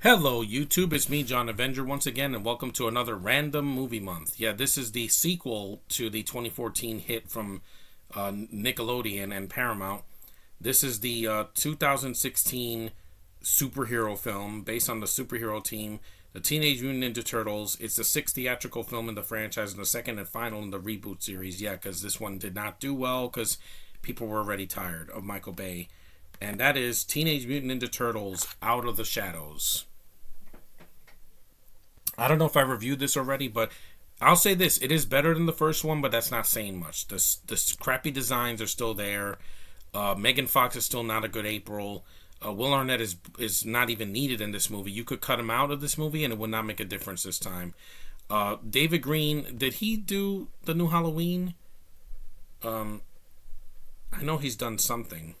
Hello, YouTube. It's me, John Avenger, once again, and welcome to another random movie month. Yeah, this is the sequel to the 2014 hit from Nickelodeon and Paramount. This is the 2016 superhero film based on the superhero team, the Teenage Mutant Ninja Turtles. It's the sixth theatrical film in the franchise and the second and final in the reboot series. Yeah, because this one did not do well because people were already tired of Michael Bay. And that is Teenage Mutant Ninja Turtles Out of the Shadows. I don't know if I reviewed this already, but I'll say this: it is better than the first one, but that's not saying much. The crappy designs are still there. Megan Fox is still not a good April. Will Arnett is not even needed in this movie. You could cut him out of this movie, and it would not make a difference this time. David Green, did he do the new Halloween? I know he's done something.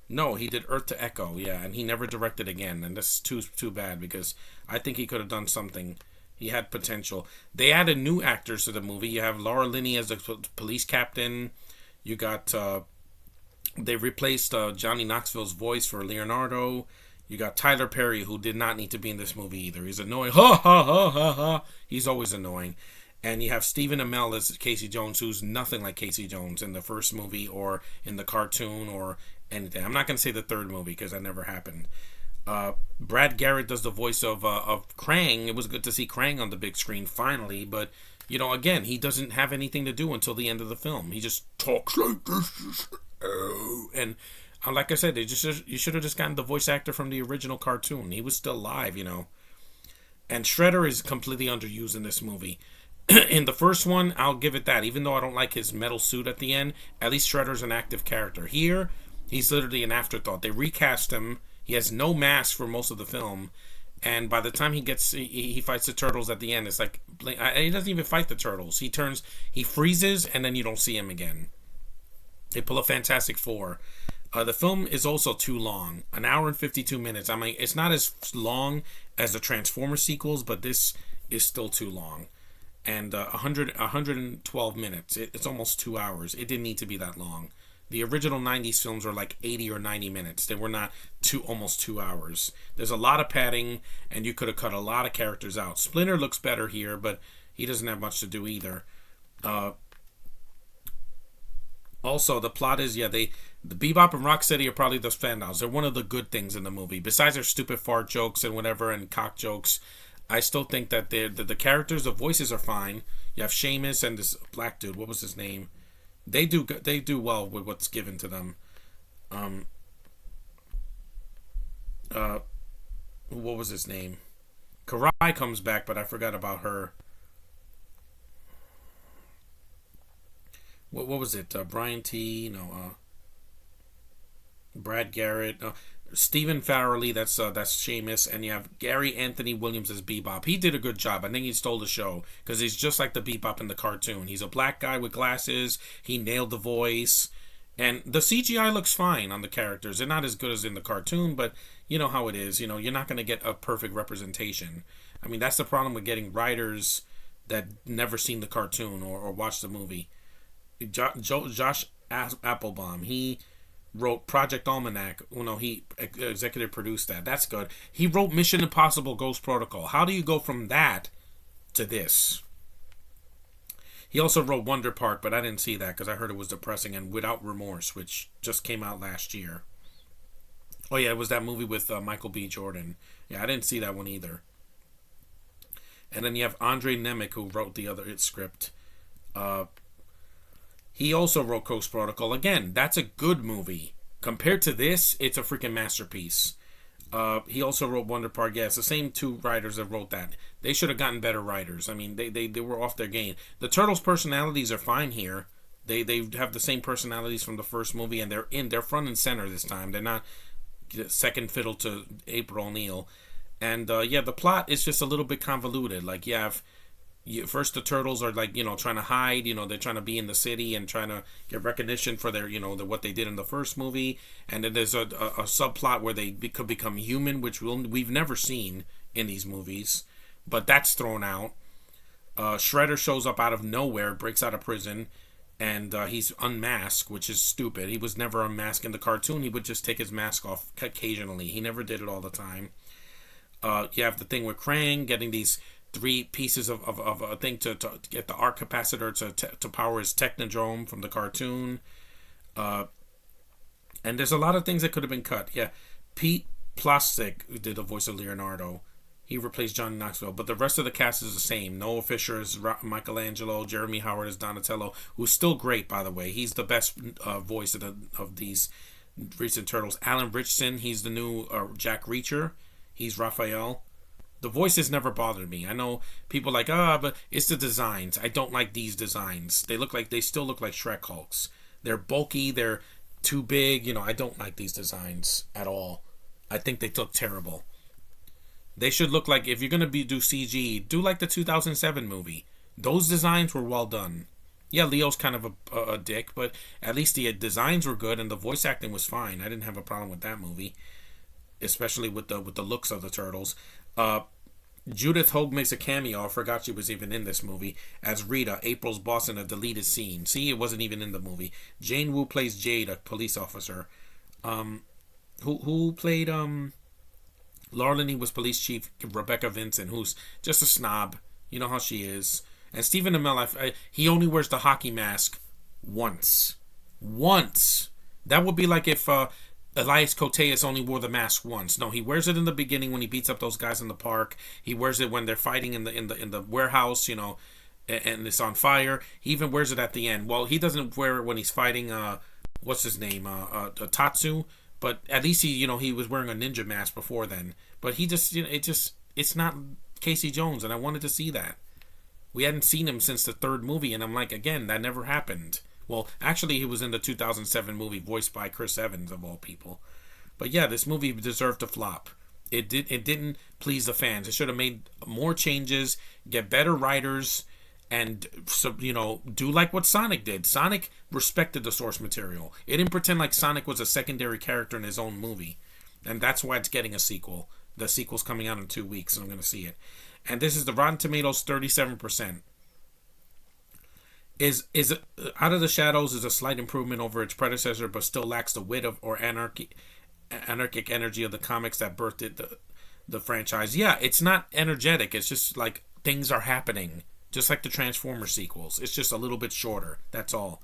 No, he did Earth to Echo, yeah, and he never directed again, and that's too bad because I think he could have done something. He had potential. They added new actors to the movie. You have Laura Linney as the police captain. You got they replaced Johnny Knoxville's voice for Leonardo. You got Tyler Perry, who did not need to be in this movie either. He's annoying. Ha ha ha ha ha. He's always annoying. And you have Stephen Amell as Casey Jones, who's nothing like Casey Jones in the first movie or in the cartoon or anything. I'm not going to say the third movie because that never happened. Brad Garrett does the voice of Krang. It was good to see Krang on the big screen finally, but again, he doesn't have anything to do until the end of the film. He just talks like this, and like I said, you should have just gotten the voice actor from the original cartoon. He was still alive. And Shredder is completely underused in this movie. In the first one, I'll give it that. Even though I don't like his metal suit at the end, at least Shredder's an active character. Here, he's literally an afterthought. They recast him. He has no mask for most of the film, and by the time he fights the turtles at the end, it's like he doesn't even fight the turtles. He freezes, and then you don't see him again. They pull a Fantastic Four. The film is also too long, an hour and 52 minutes. I mean, it's not as long as the Transformers sequels, but this is still too long. And 112 minutes. It's almost 2 hours. It didn't need to be that long. The original 90s films were like 80 or 90 minutes. They were not almost 2 hours. There's a lot of padding, and you could have cut a lot of characters out. Splinter looks better here, but he doesn't have much to do either. Also, the plot is, the Bebop and Rocksteady are probably the standouts. They're one of the good things in the movie. Besides their stupid fart jokes and whatever and cock jokes, I still think that the characters, the voices are fine. You have Seamus and this black dude. What was his name? They do well with what's given to them. What was his name? Karai comes back, but I forgot about her. What was it? Brian T. No. Brad Garrett. Stephen Farrelly, that's Seamus, and you have Gary Anthony Williams as Bebop. He did a good job. I think he stole the show because he's just like the Bebop in the cartoon. He's a black guy with glasses. He nailed the voice, and the CGI looks fine on the characters. They're not as good as in the cartoon, but you know how it is. You're not going to get a perfect representation. I mean, that's the problem with getting writers that never seen the cartoon or watched the movie. Josh Applebaum, he wrote Project Almanac. He executive produced that. That's good. He wrote Mission Impossible Ghost Protocol. How do you go from that to this? He also wrote Wonder Park, but I didn't see that because I heard it was depressing, and Without Remorse, which just came out last year. Oh yeah, it was that movie with Michael B. Jordan. Yeah, I didn't see that one either. And then you have Andre Nemec, who wrote the other script. He also wrote Ghost Protocol. Again, that's a good movie. Compared to this, it's a freaking masterpiece. He also wrote Wonder Park. Yeah, it's the same two writers that wrote that. They should have gotten better writers. I mean, they were off their game. The Turtles' personalities are fine here. They have the same personalities from the first movie, and they're front and center this time. They're not second fiddle to April O'Neil. And the plot is just a little bit convoluted. Like first the turtles are trying to hide. They're trying to be in the city and trying to get recognition for their what they did in the first movie. And then there's a subplot where they could become human, which we've never seen in these movies, but that's thrown out. Shredder shows up out of nowhere, breaks out of prison, and he's unmasked, which is stupid. He was never unmasked in the cartoon. He would just take his mask off occasionally. He never did it all the time. You have the thing with Krang getting these three pieces of a thing to get the arc capacitor to power his Technodrome from the cartoon. And there's a lot of things that could have been cut. Yeah, Pete Plastic, who did the voice of Leonardo, he replaced Johnny Knoxville, but the rest of the cast is the same. Noah Fisher is Michelangelo. Jeremy Howard is Donatello, who's still great, by the way. He's the best voice of these recent Turtles. Alan Richardson, he's the new Jack Reacher. He's Raphael. The voices never bothered me. I know people like, but it's the designs. I don't like these designs. They still look like Shrek Hulks. They're bulky. They're too big. I don't like these designs at all. I think they look terrible. They should look like, if you're going to do CG, do like the 2007 movie. Those designs were well done. Yeah, Leo's kind of a dick, but at least the designs were good and the voice acting was fine. I didn't have a problem with that movie, especially with the looks of the Turtles. Judith Hogue makes a cameo. I forgot she was even in this movie as Rita, April's boss, in a deleted scene. See, it wasn't even in the movie. Jane Wu plays Jade, a police officer. Who played Laura Linney was police chief Rebecca Vincent, who's just a snob. You know how she is. And Stephen Amell, he only wears the hockey mask once. Once. That would be like if Elias Koteas only wore the mask once. No, he wears it in the beginning when he beats up those guys in the park. He wears it when they're fighting in the warehouse, and it's on fire. He even wears it at the end. Well, he doesn't wear it when he's fighting what's his name? Tatsu. But at least he was wearing a ninja mask before then. But he just, it's not Casey Jones, and I wanted to see that. We hadn't seen him since the third movie, and I'm like, again, that never happened. Well, actually, he was in the 2007 movie, voiced by Chris Evans, of all people. But yeah, this movie deserved to flop. It didn't please the fans. It should have made more changes, get better writers, and do like what Sonic did. Sonic respected the source material. It didn't pretend like Sonic was a secondary character in his own movie, and that's why it's getting a sequel. The sequel's coming out in 2 weeks, and I'm going to see it. And this is the Rotten Tomatoes 37%. Is Out of the Shadows is a slight improvement over its predecessor, but still lacks the wit or anarchic energy of the comics that birthed the franchise. Yeah, it's not energetic. It's just like things are happening. Just like the Transformers sequels. It's just a little bit shorter. That's all.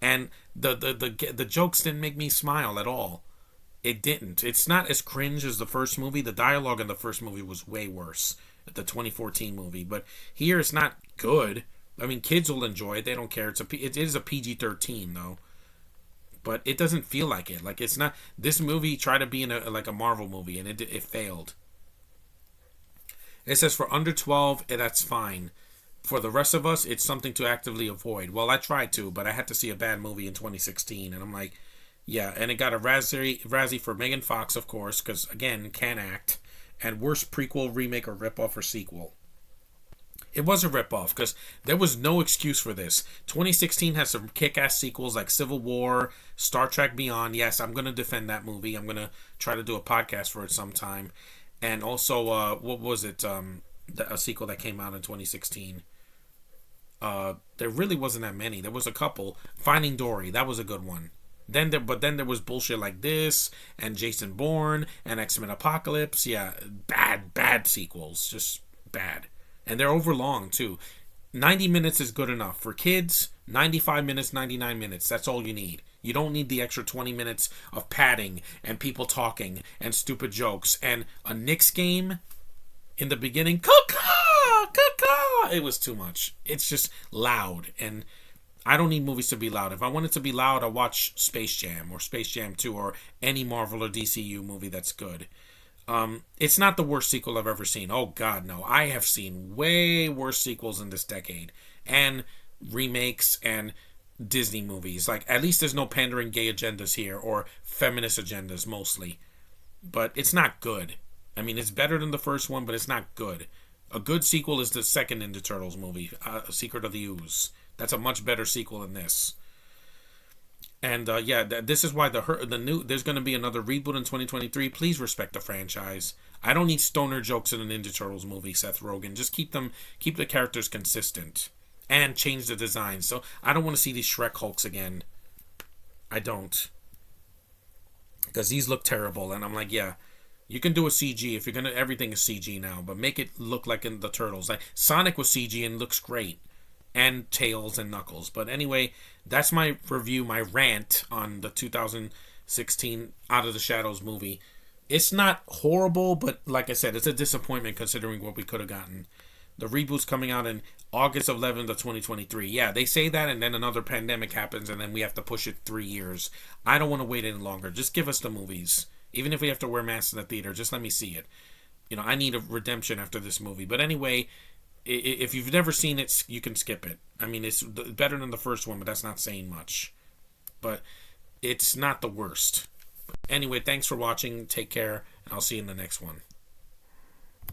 And the jokes didn't make me smile at all. It didn't. It's not as cringe as the first movie. The dialogue in the first movie was way worse. The 2014 movie. But here it's not good. I mean, kids will enjoy it. They don't care. It is a PG-13 though. But it doesn't feel like it. Like it's not. This movie tried to be in a Marvel movie and it failed. It says for under 12, that's fine. For the rest of us, it's something to actively avoid. Well, I tried to, but I had to see a bad movie in 2016, and I'm like, yeah. And it got a Razzie for Megan Fox, of course, because again, can't act. And worst prequel, remake, or ripoff or sequel. It was a ripoff because there was no excuse for this. 2016 has some kick-ass sequels like Civil War, Star Trek Beyond. Yes, I'm going to defend that movie. I'm going to try to do a podcast for it sometime. And also, what was it? A sequel that came out in 2016. There really wasn't that many. There was a couple. Finding Dory, that was a good one. Then there was bullshit like this, and Jason Bourne, and X-Men Apocalypse. Yeah, bad sequels, just bad, and they're overlong too. 90 minutes is good enough for kids. 95 minutes, 99 minutes. That's all you need. You don't need the extra 20 minutes of padding and people talking and stupid jokes and a Knicks game in the beginning. It was too much. It's just loud, and I don't need movies to be loud. If I want it to be loud, I'll watch Space Jam or Space Jam 2 or any Marvel or DCU movie that's good. It's not the worst sequel I've ever seen. Oh God, no. I have seen way worse sequels in this decade, and remakes and Disney movies. Like, at least there's no pandering gay agendas here or feminist agendas mostly. But it's not good. I mean, it's better than the first one, but it's not good. A good sequel is the second Ninja Turtles movie, Secret of the Ooze. That's a much better sequel than this. And this is why there's going to be another reboot in 2023. Please respect the franchise. I don't need stoner jokes in a Ninja Turtles movie, Seth Rogen. Just keep the characters consistent and change the design. So I don't want to see these Shrek Hulks again. I don't, because these look terrible. And I'm like, yeah, You can do a CG if you're gonna. Everything is CG now, but make it look like in the Turtles. Like Sonic was CG and looks great, and Tails and Knuckles. But anyway, that's my review, my rant on the 2016 Out of the Shadows movie. It's not horrible, but like I said, it's a disappointment considering what we could have gotten. The reboot's coming out in August 11th of 2023. Yeah, they say that, and then another pandemic happens, and then we have to push it 3 years. I don't want to wait any longer. Just give us the movies. Even if we have to wear masks in the theater, just let me see it. I need a redemption after this movie. But anyway, if you've never seen it, you can skip it. I mean, it's better than the first one, but that's not saying much. But it's not the worst. Anyway, thanks for watching. Take care, and I'll see you in the next one.